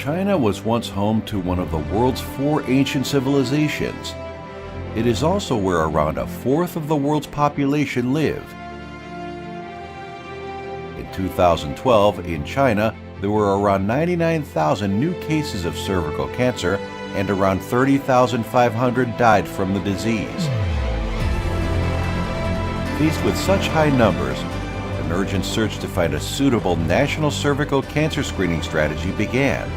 China was once home to one of the world's 4 ancient civilizations. It is also where around a fourth of the world's population live. In 2012, in China, there were around 99,000 new cases of cervical cancer and around 30,500 died from the disease. Faced with such high numbers, an urgent search to find a suitable national cervical cancer screening strategy began.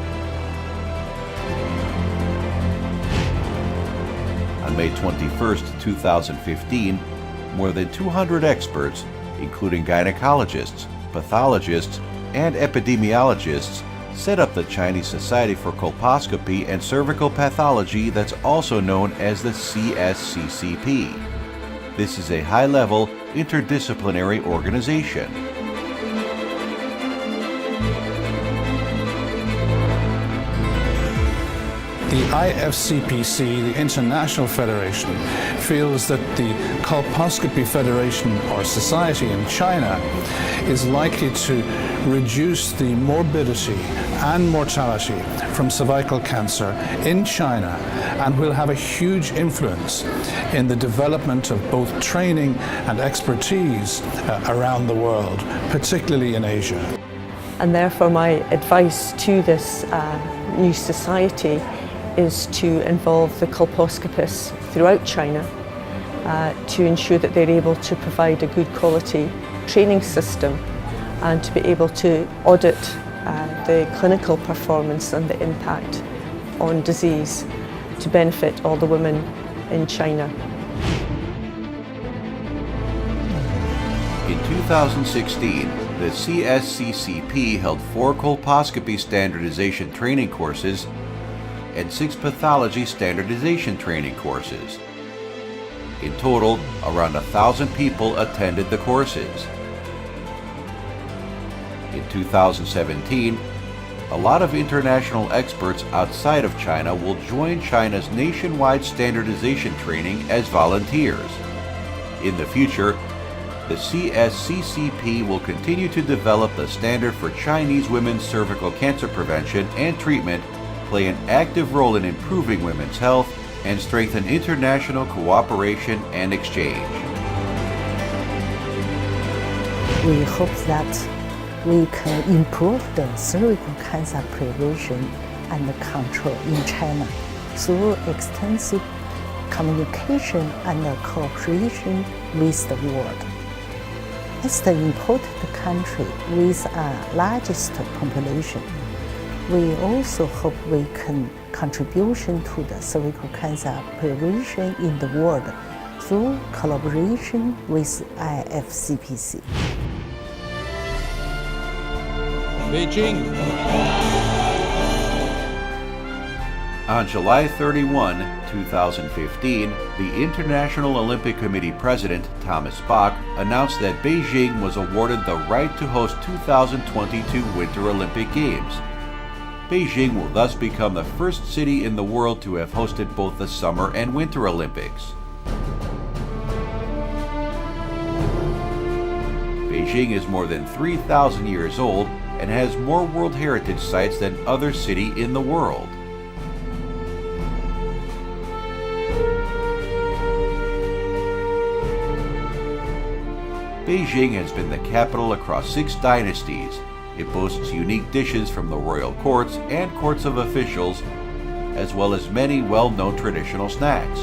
On May 21, 2015, more than 200 experts, including gynecologists, pathologists, and epidemiologists, set up the Chinese Society for Colposcopy and Cervical Pathology, that's also known as the CSCCP. This is a high-level, interdisciplinary organization. The IFCPC, the International Federation, feels that the Colposcopy Federation or Society in China is likely to reduce the morbidity and mortality from cervical cancer in China and will have a huge influence in the development of both training and expertise around the world, particularly in Asia. And therefore my advice to this new society is to involve the colposcopists throughout China to ensure that they're able to provide a good quality training system and to be able to audit the clinical performance and the impact on disease to benefit all the women in China. In 2016, the CSCCP held 4 colposcopy standardization training courses and 6 pathology standardization training courses. In total, around 1,000 people attended the courses. In 2017, a lot of international experts outside of China will join China's nationwide standardization training as volunteers. In the future, the CSCCP will continue to develop the standard for Chinese women's cervical cancer prevention and treatment, play an active role in improving women's health, and strengthen international cooperation and exchange. We hope that we can improve the cervical cancer prevention and control in China through extensive communication and cooperation with the world. As the important country with the largest population, we also hope we can contribution to the cervical cancer prevention in the world through collaboration with IFCPC. Beijing. On July 31, 2015, the International Olympic Committee President Thomas Bach announced that Beijing was awarded the right to host 2022 Winter Olympic Games. Beijing will thus become the first city in the world to have hosted both the Summer and Winter Olympics. Beijing is more than 3,000 years old and has more World Heritage sites than other city in the world. Beijing has been the capital across 6 dynasties. It boasts unique dishes from the royal courts and courts of officials, as well as many well-known traditional snacks.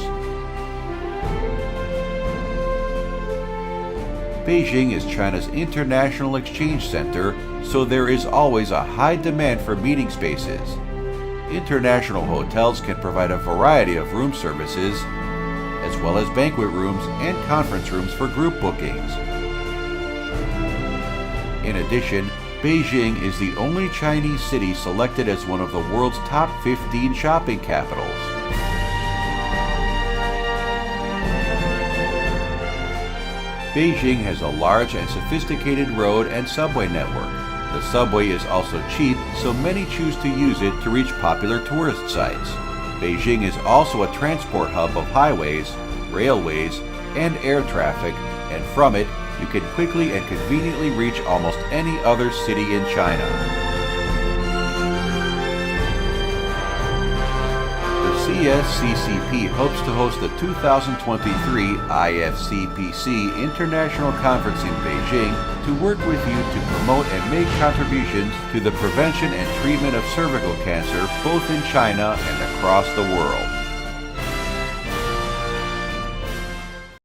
Beijing is China's international exchange center, so there is always a high demand for meeting spaces. International hotels can provide a variety of room services, as well as banquet rooms and conference rooms for group bookings. In addition, Beijing is the only Chinese city selected as one of the world's top 15 shopping capitals. Beijing has a large and sophisticated road and subway network. The subway is also cheap, so many choose to use it to reach popular tourist sites. Beijing is also a transport hub of highways, railways, and air traffic, and from it, you can quickly and conveniently reach almost any other city in China. CSCCP hopes to host the 2023 IFCPC International Conference in Beijing to work with you to promote and make contributions to the prevention and treatment of cervical cancer both in China and across the world.